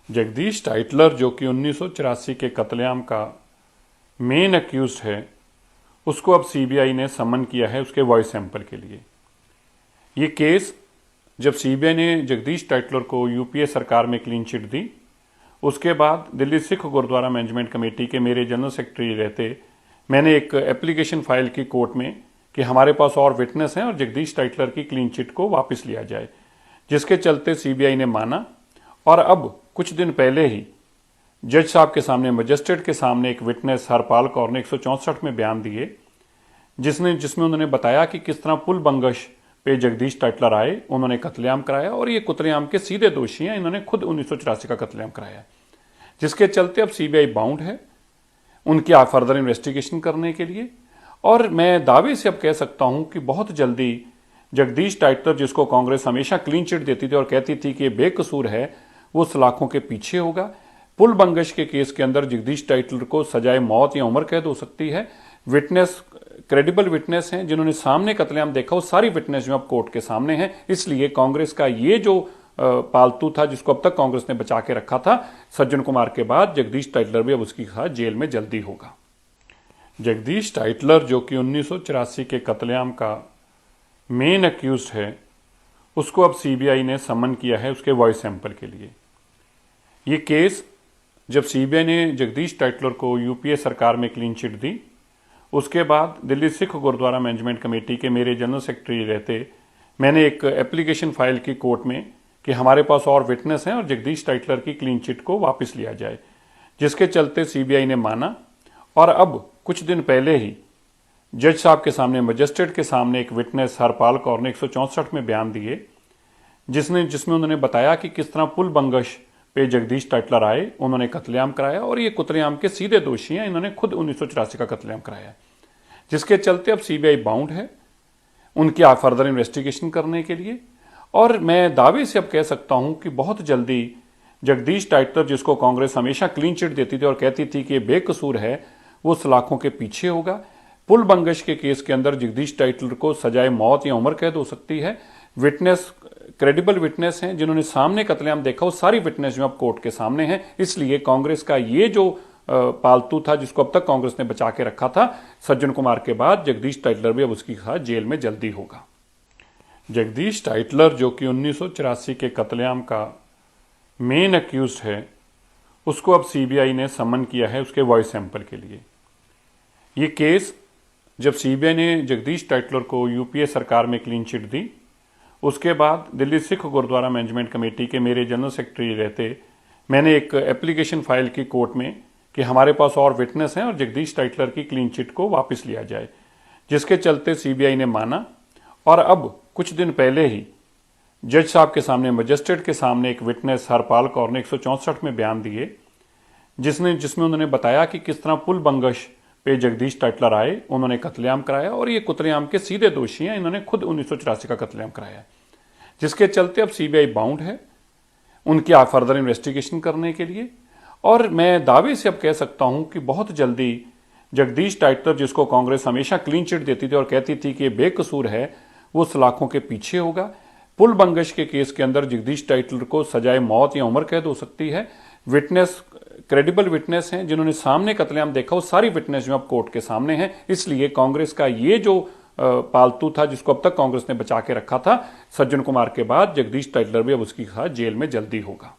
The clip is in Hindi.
जगदीश टाइटलर जो कि 1984 के कत्लेआम का मेन अक्यूज्ड है, उसको अब सीबीआई ने समन किया है उसके वॉइस सैंपल के लिए। ये केस जब सीबीआई ने जगदीश टाइटलर को यूपीए सरकार में क्लीन चिट दी, उसके बाद दिल्ली सिख गुरुद्वारा मैनेजमेंट कमेटी के मेरे जनरल सेक्रेटरी रहते मैंने एक एप्लीकेशन फाइल की कोर्ट में कि हमारे पास और विटनेस हैं और जगदीश टाइटलर की क्लीन चिट को वापस लिया जाए, जिसके चलते सीबीआई ने माना। और अब कुछ दिन पहले ही जज साहब के सामने, मजिस्ट्रेट के सामने एक विटनेस हरपाल कौर ने 164 में बयान दिए, जिसमें उन्होंने बताया कि किस तरह पुल बंगश पे जगदीश टाइटलर आए, उन्होंने कत्लेआम कराया और ये कत्लेआम के सीधे दोषी हैं, इन्होंने खुद 1984 का कत्लेआम कराया, जिसके चलते अब सीबीआई बाउंड है उनकी फर्दर इन्वेस्टिगेशन करने के लिए। और मैं दावे से अब कह सकता हूं कि बहुत जल्दी जगदीश टाइटलर, जिसको कांग्रेस हमेशा क्लीन चिट देती थी और कहती थी कि बेकसूर है, वो सलाखों के पीछे होगा। पुल बंगश के केस के अंदर जगदीश टाइटलर को सजाए मौत या उम्र कैद हो सकती है। विटनेस, क्रेडिबल विटनेस हैं जिन्होंने सामने कत्लेआम देखा, वो सारी विटनेस जो अब कोर्ट के सामने हैं। इसलिए कांग्रेस का ये जो पालतू था, जिसको अब तक कांग्रेस ने बचा के रखा था, सज्जन कुमार के बाद जगदीश टाइटलर भी अब उसकी साथ जेल में जल्दी होगा। जगदीश टाइटलर जो कि 1984 के कत्लेआम का मेन अक्यूज्ड है, उसको अब सीबीआई ने समन किया है उसके वॉइस सैंपल के लिए। ये केस जब सीबीआई ने जगदीश टाइटलर को यूपीए सरकार में क्लीन चिट दी, उसके बाद दिल्ली सिख गुरुद्वारा मैनेजमेंट कमेटी के मेरे जनरल सेक्रेटरी रहते मैंने एक एप्लीकेशन फाइल की कोर्ट में कि हमारे पास और विटनेस हैं और जगदीश टाइटलर की क्लीन चिट को वापस लिया जाए, जिसके चलते सीबीआई ने माना। और अब कुछ दिन पहले ही जज साहब के सामने, मजिस्ट्रेट के सामने एक विटनेस हरपाल कौर ने 164 में बयान दिए, जिसमें उन्होंने बताया कि किस तरह पुल बंगश पे जगदीश टाइटलर आए, उन्होंने कत्लेआम कराया और ये कत्लेआम के सीधे दोषी हैं, इन्होंने खुद 1984 का कत्लेआम कराया, जिसके चलते अब सीबीआई बाउंड है उनकी फर्दर इन्वेस्टिगेशन करने के लिए। और मैं दावे से अब कह सकता हूं कि बहुत जल्दी जगदीश टाइटलर, जिसको कांग्रेस हमेशा क्लीन चिट देती थी और कहती थी कि बेकसूर है, वो सलाखों के पीछे होगा। पुल बंगश के केस के अंदर जगदीश टाइटलर को सजाए मौत या उम्र कैद हो सकती है। विटनेस, क्रेडिबल विटनेस हैं जिन्होंने सामने कत्लेआम देखा, वो सारी विटनेस जो अब कोर्ट के सामने हैं। इसलिए कांग्रेस का ये जो पालतू था, जिसको अब तक कांग्रेस ने बचा के रखा था, सज्जन कुमार के बाद जगदीश टाइटलर भी अब उसकी साथ जेल में जल्दी होगा। जगदीश टाइटलर जो कि 1984 के कत्लेआम का मेन अक्यूज्ड है, उसको अब सीबीआई ने समन किया है उसके वॉइस सैंपल के लिए। ये केस जब सीबीआई ने जगदीश टाइटलर को यूपीए सरकार में क्लीन चिट दी, उसके बाद दिल्ली सिख गुरुद्वारा मैनेजमेंट कमेटी के मेरे जनरल सेक्रेटरी रहते मैंने एक एप्लीकेशन फाइल की कोर्ट में कि हमारे पास और विटनेस हैं और जगदीश टाइटलर की क्लीन चिट को वापस लिया जाए, जिसके चलते सीबीआई ने माना। और अब कुछ दिन पहले ही जज साहब के सामने, मजिस्ट्रेट के सामने एक विटनेस हरपाल कौर ने 164 में बयान दिए, जिसमें उन्होंने बताया कि किस तरह पुल बंगश पे जगदीश टाइटलर आए, उन्होंने कत्लेआम कराया और ये कत्लेआम के सीधे दोषी हैं, इन्होंने खुद 1984 का कत्लेआम कराया, जिसके चलते अब सीबीआई बाउंड है उनकी फर्दर इन्वेस्टिगेशन करने के लिए। और मैं दावे से अब कह सकता हूं कि बहुत जल्दी जगदीश टाइटलर, जिसको कांग्रेस हमेशा क्लीन चिट देती थी और कहती थी कि बेकसूर है, वो सलाखों के पीछे होगा। पुल बंगश के केस के अंदर जगदीश टाइटलर को सजाए मौत या उम्र कैद हो सकती है। विटनेस, क्रेडिबल विटनेस हैं जिन्होंने सामने कत्लेआम देखा, वो सारी विटनेस जो अब कोर्ट के सामने हैं। इसलिए कांग्रेस का ये जो पालतू था, जिसको अब तक कांग्रेस ने बचा के रखा था, सज्जन कुमार के बाद जगदीश टाइटलर भी अब उसकी साथ जेल में जल्दी होगा।